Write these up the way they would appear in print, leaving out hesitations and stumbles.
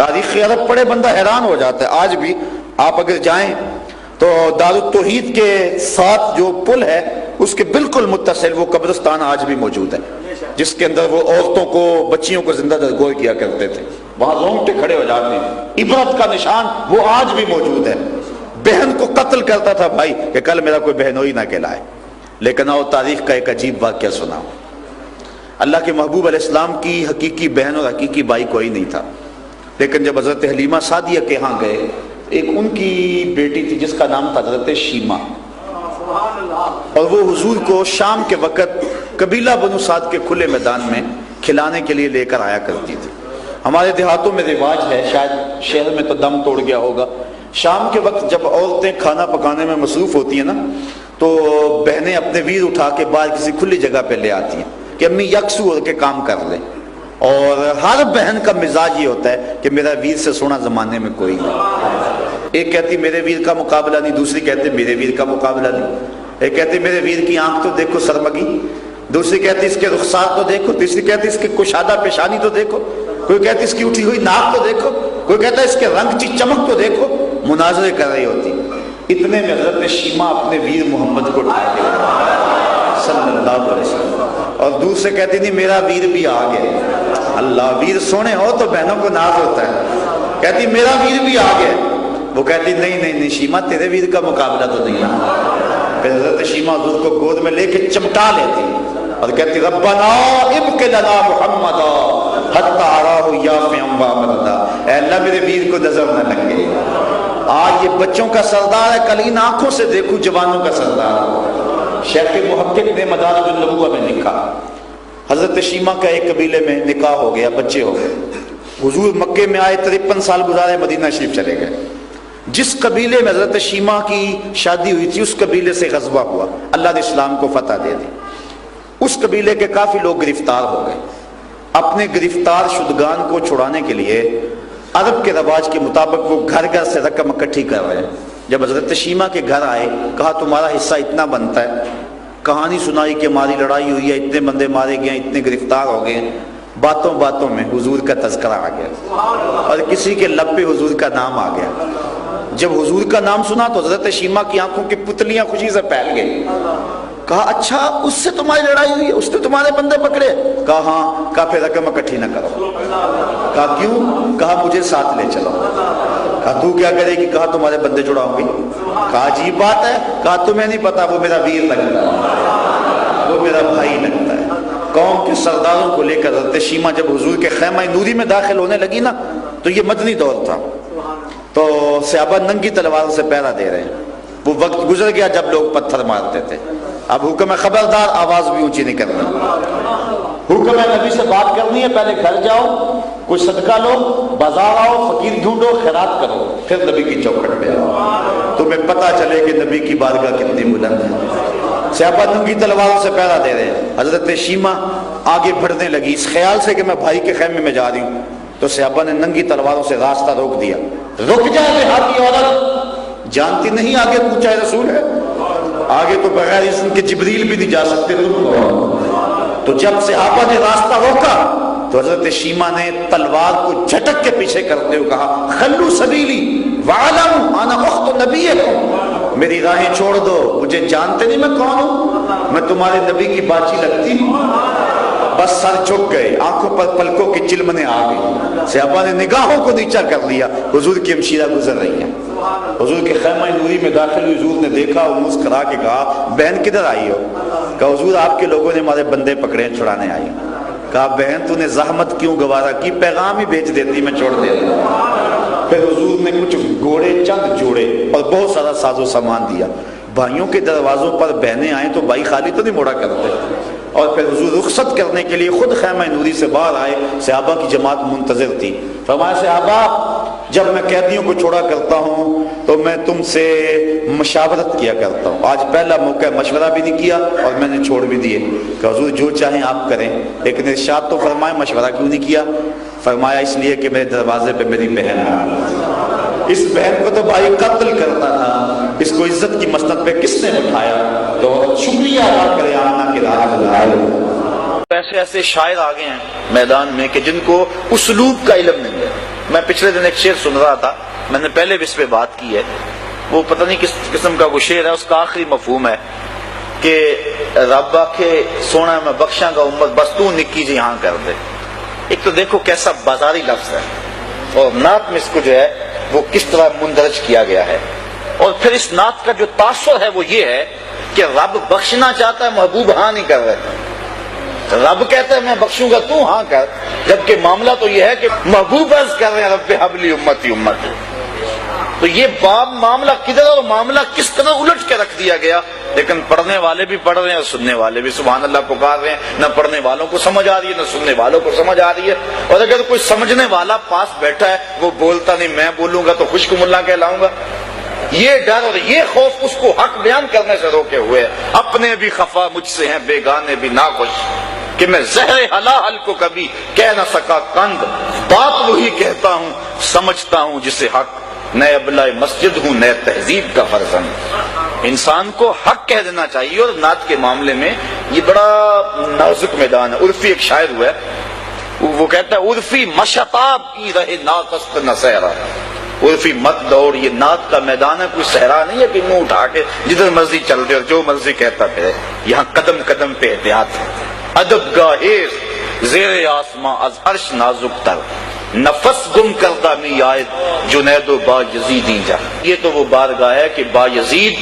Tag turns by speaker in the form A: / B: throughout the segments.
A: تاریخ عرب پڑھے بندہ حیران ہو جاتا ہے. آج بھی آپ اگر جائیں تو دارالتوحید کے ساتھ جو پل ہے اس کے بالکل متصل وہ قبرستان آج بھی موجود ہے، جس کے اندر وہ عورتوں کو بچیوں کو زندہ دفن کیا کرتے تھے. وہاں رونگٹے کھڑے ہو جاتے ہیں. عبرت کا نشان وہ آج بھی موجود ہے. بہن کو قتل کرتا تھا بھائی کہ کل میرا کوئی بہنوئی نہ کہلائے. لیکن آؤ تاریخ کا ایک عجیب واقعہ سناؤ. اللہ کے محبوب علیہ السلام کی حقیقی بہن اور حقیقی بھائی کوئی نہیں تھا، لیکن جب حضرت حلیمہ سعدیہ کے ہاں گئے، ایک ان کی بیٹی تھی جس کا نام تھا حضرت شیمہ، اور وہ حضور کو شام کے وقت قبیلہ بنو سعد کے کھلے میدان میں کھلانے کے لیے لے کر آیا کرتی تھی. ہمارے دیہاتوں میں رواج ہے، شاید شہر میں تو دم توڑ گیا ہوگا، شام کے وقت جب عورتیں کھانا پکانے میں مصروف ہوتی ہیں نا تو بہنیں اپنے ویر اٹھا کے باہر کسی کھلی جگہ پہ لے آتی ہیں کہ امی یکسو ہو کے کام کر لیں. اور ہر بہن کا مزاج یہ ہوتا ہے کہ میرا ویر سے سونا زمانے میں کوئی نہیں. ایک کہتی میرے ویر کا مقابلہ نہیں، دوسری کہتے میرے ویر کا مقابلہ نہیں. ایک کہتی میرے ویر کی آنکھ تو دیکھو سرمگی، دوسری کہتی اس کے رخسار تو دیکھو، تیسری کہتی اس کے کشادہ پیشانی تو دیکھو، کوئی کہتی اس کی اٹھی ہوئی ناک تو دیکھو، کوئی کہتا ہے اس کے رنگ کی چمک تو دیکھو. مناظرے کر رہی ہوتی. اتنے میں حضرت شیمہ اپنے ویر محمد کو اٹھا کے صلی اللہ علیہ وسلم، اور دور سے کہتی نہیں میرا ویر بھی آ گیا. اللہ، ویر سونے ہو تو بہنوں کو ناز ہوتا ہے. کہتی میرا ویر بھی آ گیا. وہ کہتی نہیں شیمہ تیرے ویر کا مقابلہ تو نہیں ہے. پھر حضرت شیمہ حضور کو گود میں لے کے چمٹا لیتی اور کہتی ربنا ابق لنا محمدا حتی اراہ یافعا وامردا. اے اللہ میرے ویر کو نظر نہ لگے. آج یہ بچوں کا سردار ہے، کل ان آنکھوں سے دیکھوں جوانوں کا سردار. شیخ محقق نے مدارج النبوہ میں لکھا حضرت شیمہ کا ایک قبیلے میں نکاح ہو گیا، بچے ہو گئے. حضور مکے میں آئے، 53 سال گزارے، مدینہ شریف چلے گئے. جس قبیلے میں حضرت شیمہ کی شادی ہوئی تھی اس قبیلے سے غزوہ ہوا، اللہ نے اسلام کو فتح دے دی. اس قبیلے کے کافی لوگ گرفتار ہو گئے. اپنے گرفتار شدگان کو چھڑانے کے لیے عرب کے رواج کے مطابق وہ گھر گھر سے رقم اکٹھی کر رہے ہیں. جب حضرت شیمہ کے گھر آئے، کہا تمہارا حصہ اتنا بنتا ہے. کہانی سنائی کہ ہماری لڑائی ہوئی ہے، اتنے بندے مارے گئے، اتنے گرفتار ہو گئے. باتوں باتوں میں حضور کا تذکرہ آ گیا اور کسی کے لب پہ حضور کا نام آ گیا. جب حضور کا نام سنا تو حضرت شیمہ کی آنکھوں کی پتلیاں خوشی سے پھیل گئی. کہا اچھا اس سے تمہاری لڑائی ہوئی ہے، اس نے تمہارے بندے پکڑے؟ کہا ہاں. کہا پھر رقم اکٹھی نہ کرو. کہا کیوں؟ کہا مجھے ساتھ لے چلو. کہا تو کیا کرے گی؟ کہا تمہارے بندے چھڑاؤں گی. کہا عجیب بات ہے. کہا تمہیں نہیں پتا وہ میرا ویر لگتا ہے، وہ میرا بھائی لگتا ہے. قوم کے سرداروں کو لے کر حضرت شیمہ جب حضور کے خیمہ نوری میں داخل ہونے لگی نا تو یہ مدنی دور تھا، تو صحابہ ننگی تلواروں سے پہرا دے رہے ہیں. وہ وقت گزر گیا جب لوگ پتھر مارتے تھے. اب حکم ہے خبردار، آواز بھی اونچی نہیں کرنی. حکم ہے نبی سے بات کرنی ہے، پہلے گھر جاؤ، کوئی صدقہ لو، بازار آؤ، فقیر ڈھونڈو، خیرات کرو، پھر نبی کی چوکھٹ پہ آؤ، تمہیں پتہ چلے کہ نبی کی بارگاہ کتنی بلند ہے. صحابہ ننگی تلواروں سے پہرا دے رہے ہیں. حضرت شیمہ آگے بڑھنے لگی اس خیال سے کہ میں بھائی کے خیمے میں جا رہی ہوں، تو صحابہ نے ننگی تلواروں سے راستہ روک دیا. رک جائے دیہاتی عورت، جانتی نہیں آگے پوچھا رسول ہے، آگے تو بغیر اس کے جبریل بھی نہیں جا سکتے. تو جب صحابہ نے راستہ روکا تو حضرت شیمہ نے تلوار کو جھٹک کے پیچھے کرتے ہوئے کہا خلو سبیلی وعلم انا اخت نبیکم، میری راہیں چھوڑ دو، مجھے جانتے نہیں میں کون ہوں، میں تمہارے نبی کی باچی لگتی ہوں. بس سر جھک گئے، آنکھوں پر پلکوں کی چلمنے آ گئی. صحابہ نے نگاہوں کو نیچا کر لیا. حضور کی ہمشیرہ گزر رہی ہیں. حضور کے خیمہ نوری میں داخل ہوئی. حضور نے دیکھا اور مسکرا کے کہا بہن کدھر آئی ہو؟ کہا حضور آپ کے لوگوں نے ہمارے بندے پکڑے ہیں، چھڑانے آئی. کہا بہن تو نے زحمت کیوں گوارا کی، پیغام ہی بھیج دیتی، میں چھوڑ دیتا. پھر حضور نے کچھ گھوڑے چند جوڑے اور بہت سارا ساز و سامان دیا. بھائیوں کے دروازوں پر بہنیں آئیں تو بھائی خالی تو نہیں موڑا کرتے. اور پھر حضور رخصت کرنے کے لیے خود خیمہ نوری سے باہر آئے. صحابہ کی جماعت منتظر تھی. فرمایا صحابہ جب میں قیدیوں کو چھوڑا کرتا ہوں تو میں تم سے مشاورت کیا کرتا ہوں. آج پہلا موقع مشورہ بھی نہیں کیا اور میں نے چھوڑ بھی دیے. کہ حضور جو چاہیں آپ کریں، لیکن ارشاد تو فرمائے مشورہ کیوں نہیں کیا؟ فرمایا اس لیے کہ میرے دروازے پہ میری بہن ہے، اس بہن کو تو بھائی قتل کرتا تھا، اس کو عزت کی مسند پہ کس نے بٹھایا؟ تو شکریہ ادا کرے آمنہ کے راہ لائے. ایسے ایسے شاعر آگے ہیں میدان میں کہ جن کو اسلوب کا علم نہیں ہے. میں پچھلے دن ایک شعر سن رہا تھا، میں نے پہلے بھی اس پہ بات کی ہے، وہ پتہ نہیں کس قسم کا وہ شعر ہے، اس کا آخری مفہوم ہے کہ رب آکھے سونا میں بخشاں گا امت بس تو نکی جی ہاں کر دے۔ ایک تو دیکھو کیسا بازاری لفظ ہے، اور نعت میں اس کو جو ہے وہ کس طرح مندرج کیا گیا ہے، اور پھر اس نعت کا جو تاثر ہے وہ یہ ہے کہ رب بخشنا چاہتا ہے، محبوب ہاں نہیں کر رہے۔ رب کہتا ہے میں بخشوں گا تو ہاں کر، جبکہ معاملہ تو یہ ہے کہ محبوب عرض کر رہے ہیں رب حبلی امتی امتی۔ تو یہ باب معاملہ کدھر اور معاملہ کس طرح الٹ کے رکھ دیا گیا، لیکن پڑھنے والے بھی پڑھ رہے ہیں اور سننے والے بھی سبحان اللہ پکار رہے ہیں، نہ پڑھنے والوں کو سمجھ آ رہی ہے نہ سننے والوں کو سمجھ آ رہی ہے، اور اگر کوئی سمجھنے والا پاس بیٹھا ہے وہ بولتا نہیں، میں بولوں گا تو خشک ملا کہلاؤں گا، یہ ڈر اور یہ خوف اس کو حق بیان کرنے سے روکے ہوئے، اپنے بھی خفا مجھ سے ہیں بیگانے بھی ناخوش، کہ میں زہر حلال کو کبھی کہہ نہ سکا قند، بات وہی کہتا ہوں سمجھتا ہوں جسے حق، نئے ابلہ مسجد ہوں نئے تہذیب کا فرزند۔ انسان کو حق کہہ دینا چاہیے، اور نعت کے معاملے میں یہ بڑا نازک میدان ہے۔ عرفی ایک شاعر ہوا ہے، وہ کہتا ہے عرفی مشتاب کی رہے ناقص نہ صحرا، عرفی مت دوڑ، یہ نعت کا میدان ہے، کوئی صحرا نہیں ہے کہ منہ اٹھا کے جدھر مرضی چل دے اور جو مرضی کہتا پھرے، یہاں قدم قدم پہ احتیاط ہے۔ ادب گاہیز زیر آسماں از عرش نازک تر، نفس گم کردہ می آئد جنید و با یزیدی جا۔ یہ تو وہ بارگاہ ہے کہ با یزید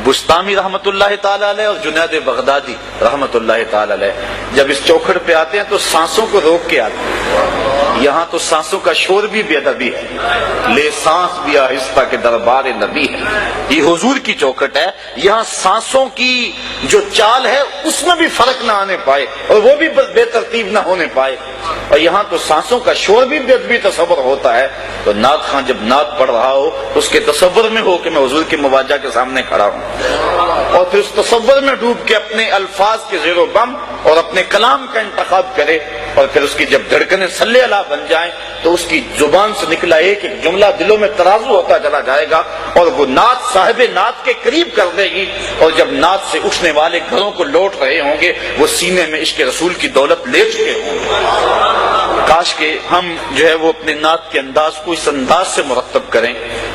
A: بستامی رحمت اللہ تعالی علیہ اور جنید بغدادی رحمت اللہ تعالی علیہ جب اس چوکھٹ پہ آتے ہیں تو سانسوں کو روک کے آتے ہیں، یہاں تو سانسوں کا شور بھی بے ادبی ہے، لے سانس بھی آہستہ کے دربار نبی ہے، یہ حضور کی چوکھٹ ہے، یہاں سانسوں کی جو چال ہے اس میں بھی فرق نہ آنے پائے اور وہ بھی بے ترتیب نہ ہونے پائے، اور یہاں تو سانسوں کا شور بھی بے ادبی تصور ہوتا ہے۔ تو نعت خان جب نعت پڑھ رہا ہو تو اس کے تصور میں ہو کہ میں حضور کے مواجہ کے سامنے کھڑا ہوں، اور پھر اس تصور میں ڈوب کے اپنے الفاظ کے زیر و بم اور اپنے کلام کا انتخاب کرے، اور پھر اس کی جب دھڑکنیں صلی اللہ بن جائیں تو اس کی زبان سے نکلا ایک ایک جملہ دلوں میں ترازو ہوتا چلا جائے گا، اور وہ نعت صاحب نعت کے قریب کر دے گی، اور جب نعت سے اٹھنے والے گھروں کو لوٹ رہے ہوں گے وہ سینے میں عشق رسول کی دولت لے چکے ہوں گے۔ کاش کہ ہم جو ہے وہ اپنے نعت کے انداز کو اس انداز سے مرتب کریں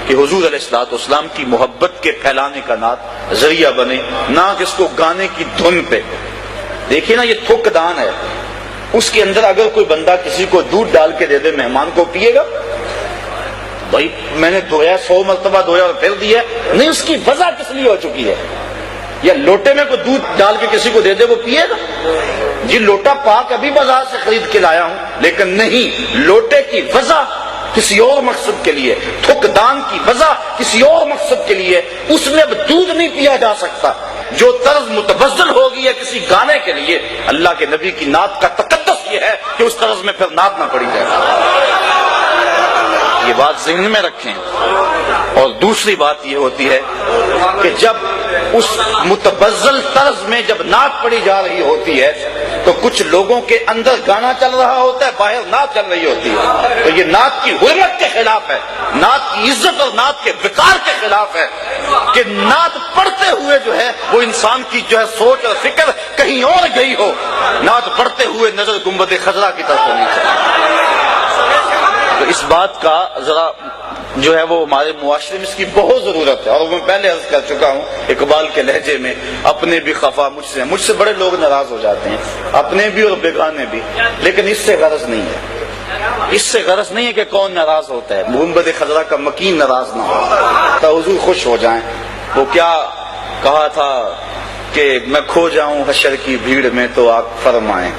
A: کہ حضور علیہ الصلوۃ والسلام کی محبت کے پھیلانے کا نعت ذریعہ بنے، نہ کہ اس کو گانے کی دھن پہ۔ دیکھیے نا یہ تھوک دان ہے، اس کے اندر اگر کوئی بندہ کسی کو دودھ ڈال کے دے دے مہمان کو پیے گا؟ بھائی میں نے دھویا 100 مرتبہ دھویا اور پھر دیا نہیں، اس کی وجہ کس لیے ہو چکی ہے؟ یا لوٹے میں کوئی دودھ ڈال کے کسی کو دے دے وہ پیے گا؟ جی لوٹا پاک ابھی بازار سے خرید کے لایا ہوں، لیکن نہیں، لوٹے کی وجہ کسی اور مقصد کے لیے، تھک دان کی وجہ کسی اور مقصد کے لیے، اس میں اب دودھ نہیں پیا جا سکتا۔ جو طرز متبذل ہو گئی ہے کسی گانے کے لیے، اللہ کے نبی کی نعت کا تقدس یہ ہے کہ اس طرز میں پھر نعت نہ پڑی جائے، یہ بات ذہن میں رکھیں۔ اور دوسری بات یہ ہوتی ہے کہ جب اس متبذل طرز میں جب نعت پڑی جا رہی ہوتی ہے تو کچھ لوگوں کے اندر گانا چل رہا ہوتا ہے، باہر نعت چل رہی ہوتی ہے، تو یہ نعت کی حرمت کے خلاف ہے، نعت کی عزت اور نعت کے وقار کے خلاف ہے کہ نعت پڑھتے ہوئے جو ہے وہ انسان کی جو ہے سوچ اور فکر کہیں اور گئی ہو، نعت پڑھتے ہوئے نظر گنبد خضرا کی طرف ہونی چاہیے۔ تو اس بات کا ذرا جو ہے وہ ہمارے معاشرے میں اس کی بہت ضرورت ہے، اور میں پہلے عرض کر چکا ہوں اقبال کے لہجے میں، اپنے بھی خفا مجھ سے بڑے لوگ ناراض ہو جاتے ہیں، اپنے بھی اور بیگانے بھی، لیکن اس سے غرض نہیں ہے، اس سے غرض نہیں ہے کہ کون ناراض ہوتا ہے، گنبد خضرا کا مکین ناراض نہ ہو تو حضور خوش ہو جائیں۔ وہ کیا کہا تھا کہ میں کھو جاؤں حشر کی بھیڑ میں تو آپ فرمائیں،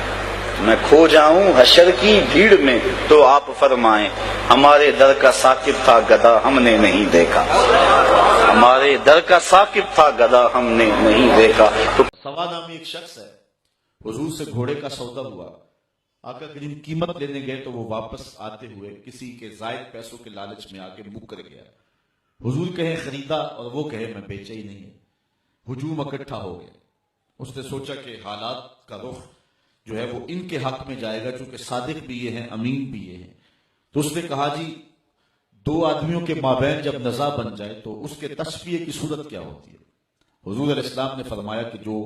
A: میں کھو جاؤں حشر کی بھیڑ میں تو آپ فرمائیں، ہمارے در کا ثاقب تھا گدھا ہم نے نہیں دیکھا، ہمارے در کا ثاقب تھا گدھا ہم نے نہیں دیکھا۔
B: سوا نامی ایک شخص ہے، حضور سے گھوڑے کا سودا ہوا، آقا کریم قیمت لینے گئے تو وہ واپس آتے ہوئے کسی کے زائد پیسوں کے لالچ میں آ کے مکر گیا، حضور کہے خریدا اور وہ کہے میں بیچا ہی نہیں، ہجوم اکٹھا ہو گیا۔ اس نے سوچا کہ حالات کا رخ جو ہے وہ ان کے حق میں جائے گا، چونکہ صادق بھی یہ ہیں امین بھی یہ ہیں، تو اس نے کہا جی 2 آدمیوں کے مابین جب نزاع بن جائے تو اس کے تصفیے کی صورت کیا ہوتی ہے؟ حضور علیہ السلام نے فرمایا کہ جو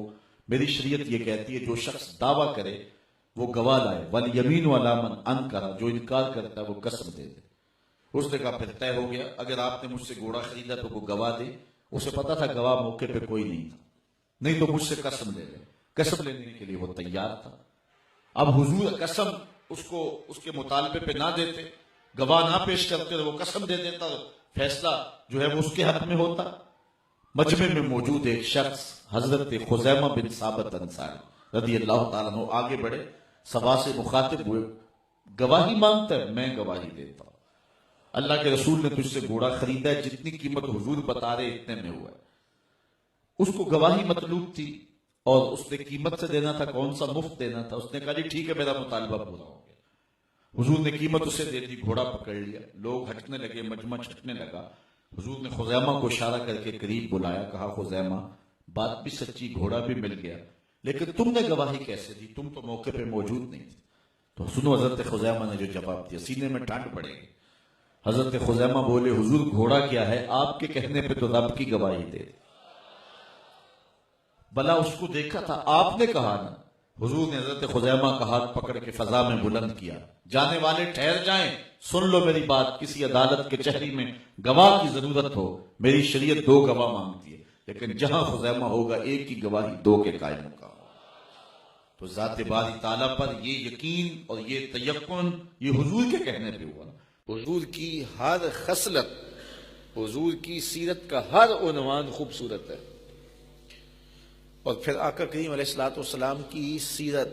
B: میری شریعت یہ کہتی ہے جو شخص دعویٰ کرے وہ گواہ لائے، والیمین علی من انکر، جو انکار کرتا ہے وہ قسم دے دے۔ اس نے کہا پھر طے ہو گیا، اگر آپ نے مجھ سے گھوڑا خریدا تو وہ گواہ دے۔ اسے پتا تھا گواہ موقع پہ کوئی نہیں تھا، نہیں تو مجھ سے قسم لے لے۔ قسم لینے کے لیے وہ تیار تھا۔ اب حضور قسم اس کے مطالبے پہ نہ دیتے، گواہ نہ پیش کرتے تو وہ قسم دے دیتا، فیصلہ جو ہے وہ اس کے حق میں ہوتا۔ مجمع میں موجود ایک شخص حضرت خزیمہ بن ثابت انصاری رضی اللہ تعالیٰ عنہ آگے بڑھے، سبا سے مخاطب ہوئے، گواہی مانگتا ہے؟ میں گواہی دیتا ہوں، اللہ کے رسول نے تجھ سے گھوڑا خریدا ہے، جتنی قیمت حضور بتا رہے اتنے میں ہوا ہے۔ اس کو گواہی مطلوب تھی اور اس نے قیمت سے دینا تھا، کون سا مفت دینا تھا۔ اس نے کہا جی ٹھیک ہے، میرا مطالبہ پورا ہو گیا۔ حضور نے قیمت اسے دے دی، گھوڑا پکڑ لیا، لوگ ہٹنے لگے، مجمع چھٹنے لگا۔ حضور نے خزیمہ کو اشارہ کر کے قریب بلایا، کہا خزیمہ بات بھی سچی، گھوڑا بھی مل گیا، لیکن تم نے گواہی کیسے دی؟ تم تو موقع پہ موجود نہیں تھے۔ تو سنو حضرت خزیمہ نے جو جواب دیا، سینے میں ٹھنڈ پڑے گی۔ حضرت خزیمہ بولے، حضور گھوڑا کیا ہے، آپ کے کہنے پہ تو رب کی گواہی دے۔ بلا اس کو دیکھا تھا، آپ نے کہا نا۔ حضور نے حضرت خزیمہ کا ہاتھ پکڑ کے فضا میں بلند کیا، جانے والے ٹھہر جائیں، سن لو میری بات، کسی عدالت کے چہری میں گواہ کی ضرورت ہو، میری شریعت 2 گواہ مانگتی ہے، لیکن جہاں خزیمہ ہوگا ایک کی گواہی 2 کے قائم کا۔ تو ذات باری تعالیٰ پر یہ یقین اور یہ تیقن یہ حضور کے کہنے پہ ہوا۔
C: حضور کی ہر خصلت، حضور کی سیرت کا ہر عنوان خوبصورت ہے، اور پھر آقا کریم علیہ الصلوۃ والسلام کی سیرت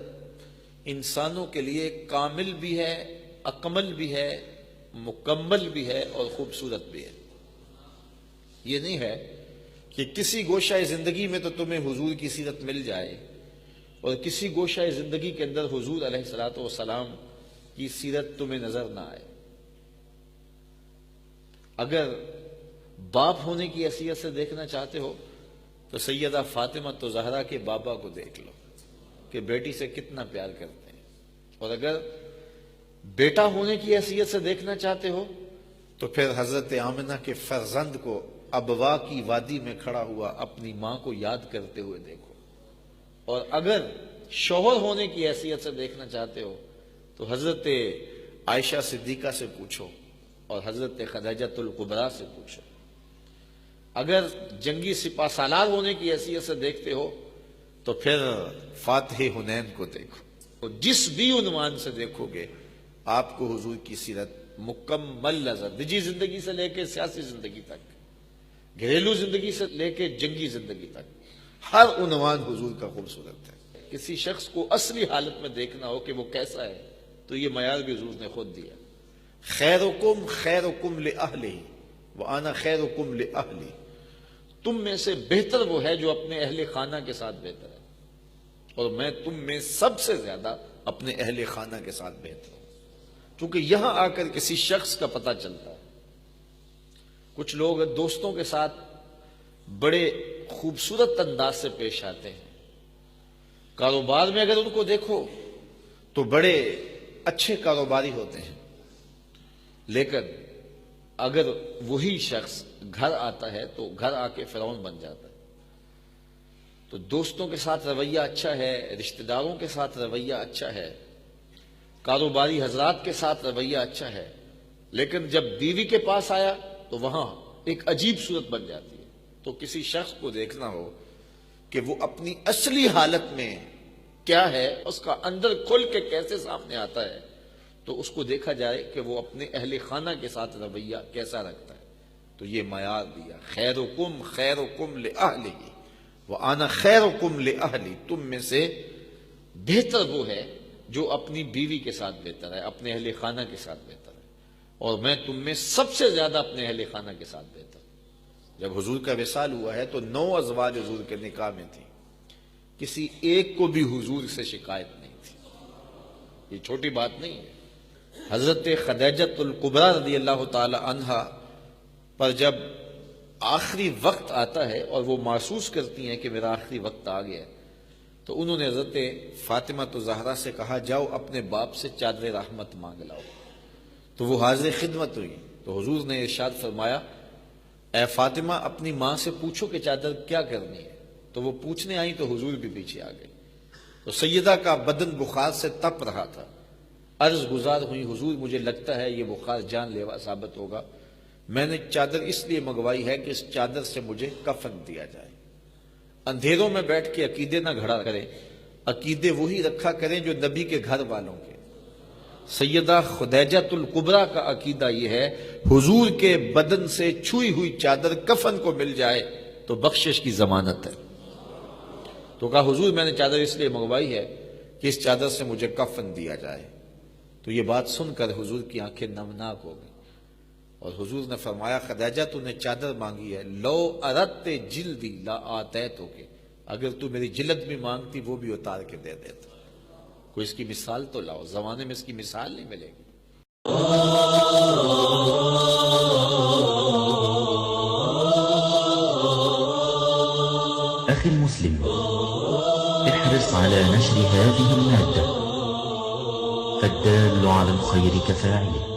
C: انسانوں کے لیے کامل بھی ہے، اکمل بھی ہے، مکمل بھی ہے اور خوبصورت بھی ہے۔ یہ نہیں ہے کہ کسی گوشہ زندگی میں تو تمہیں حضور کی سیرت مل جائے اور کسی گوشہ زندگی کے اندر حضور علیہ الصلوۃ والسلام کی سیرت تمہیں نظر نہ آئے۔ اگر باپ ہونے کی حیثیت سے دیکھنا چاہتے ہو تو سیدہ فاطمہ تو زہرا کے بابا کو دیکھ لو کہ بیٹی سے کتنا پیار کرتے ہیں، اور اگر بیٹا ہونے کی حیثیت سے دیکھنا چاہتے ہو تو پھر حضرت آمنہ کے فرزند کو ابوا کی وادی میں کھڑا ہوا اپنی ماں کو یاد کرتے ہوئے دیکھو، اور اگر شوہر ہونے کی حیثیت سے دیکھنا چاہتے ہو تو حضرت عائشہ صدیقہ سے پوچھو اور حضرت خدیجہ الکبریٰ سے پوچھو۔ اگر جنگی سپہ سالار ہونے کی حیثیت سے دیکھتے ہو تو پھر فاتح حنین کو دیکھو، اور جس بھی عنوان سے دیکھو گے آپ کو حضور کی سیرت مکمل نظر، نجی زندگی سے لے کے سیاسی زندگی تک، گھریلو زندگی سے لے کے جنگی زندگی تک، ہر عنوان حضور کا خوبصورت ہے۔ کسی شخص کو اصلی حالت میں دیکھنا ہو کہ وہ کیسا ہے تو یہ معیار بھی حضور نے خود دیا۔ خیرکم خیرکم لأہلہ وانا خیرکم لأہلی، تم میں سے بہتر وہ ہے جو اپنے اہل خانہ کے ساتھ بہتر ہے، اور میں تم میں سب سے زیادہ اپنے اہل خانہ کے ساتھ بہتر ہوں۔ کیونکہ یہاں آ کر کسی شخص کا پتہ چلتا ہے۔ کچھ لوگ دوستوں کے ساتھ بڑے خوبصورت انداز سے پیش آتے ہیں، کاروبار میں اگر ان کو دیکھو تو بڑے اچھے کاروباری ہوتے ہیں، لیکن اگر وہی شخص گھر آتا ہے تو گھر آ کے فرعون بن جاتا ہے۔ تو دوستوں کے ساتھ رویہ اچھا ہے، رشتہ داروں کے ساتھ رویہ اچھا ہے، کاروباری حضرات کے ساتھ رویہ اچھا ہے، لیکن جب بیوی کے پاس آیا تو وہاں ایک عجیب صورت بن جاتی ہے۔ تو کسی شخص کو دیکھنا ہو کہ وہ اپنی اصلی حالت میں کیا ہے، اس کا اندر کھل کے کیسے سامنے آتا ہے، تو اس کو دیکھا جائے کہ وہ اپنے اہل خانہ کے ساتھ رویہ کیسا رکھتا ہے۔ تو یہ معیار دیا، خیرکم خیرکم لأہلہ وانا خیرکم لأہلی، تم میں سے بہتر وہ ہے جو اپنی بیوی کے ساتھ بہتر ہے، اپنے اہل خانہ کے ساتھ بہتر ہے، اور میں تم میں سب سے زیادہ اپنے اہل خانہ کے ساتھ بہتر ہوں۔ جب حضور کا وصال ہوا ہے تو 9 ازواج حضور کے نکاح میں تھی، کسی ایک کو بھی حضور سے شکایت نہیں تھی۔ یہ چھوٹی بات نہیں ہے۔ حضرت خدیجہ الکبریٰ رضی اللہ تعالی عنہا پر جب آخری وقت آتا ہے اور وہ محسوس کرتی ہیں کہ میرا آخری وقت آ گیا ہے، تو انہوں نے حضرت فاطمہ الزہرا سے کہا جاؤ اپنے باپ سے چادر رحمت مانگ لاؤ۔ تو وہ حاضر خدمت ہوئی، تو حضور نے ارشاد فرمایا اے فاطمہ اپنی ماں سے پوچھو کہ چادر کیا کرنی ہے۔ تو وہ پوچھنے آئیں تو حضور بھی پیچھے آ گئے۔ تو سیدہ کا بدن بخار سے تپ رہا تھا. عرض گزار ہوئی حضور مجھے لگتا ہے یہ بخار جان لیوا ثابت ہوگا. میں نے چادر اس لیے منگوائی ہے کہ اس چادر سے مجھے کفن دیا جائے. اندھیروں میں بیٹھ کے عقیدے نہ گھڑا کریں, عقیدے وہی رکھا کریں جو نبی کے گھر والوں کے. سیدہ خدیجۃ الکبریٰ کا عقیدہ یہ ہے حضور کے بدن سے چھوئی ہوئی چادر کفن کو مل جائے تو بخشش کی ضمانت ہے. تو کہا حضور میں نے چادر اس لیے منگوائی ہے کہ اس چادر سے مجھے کفن دیا جائے. تو یہ بات سن کر حضور کی آنکھیں نمناک ہو گئیں اور حضور نے فرمایا خدیجہ تو نے چادر مانگی ہے, لو اردت جلدی لا آتیتک, اگر تو میری جلد بھی مانگتی وہ بھی اتار کے دے دیتا. کوئی اس کی مثال تو لاؤ, زمانے میں اس کی مثال نہیں ملے گی.
D: أخي المسلم, احرص على نشر هذه المادة فالدال على الخير كفاعله.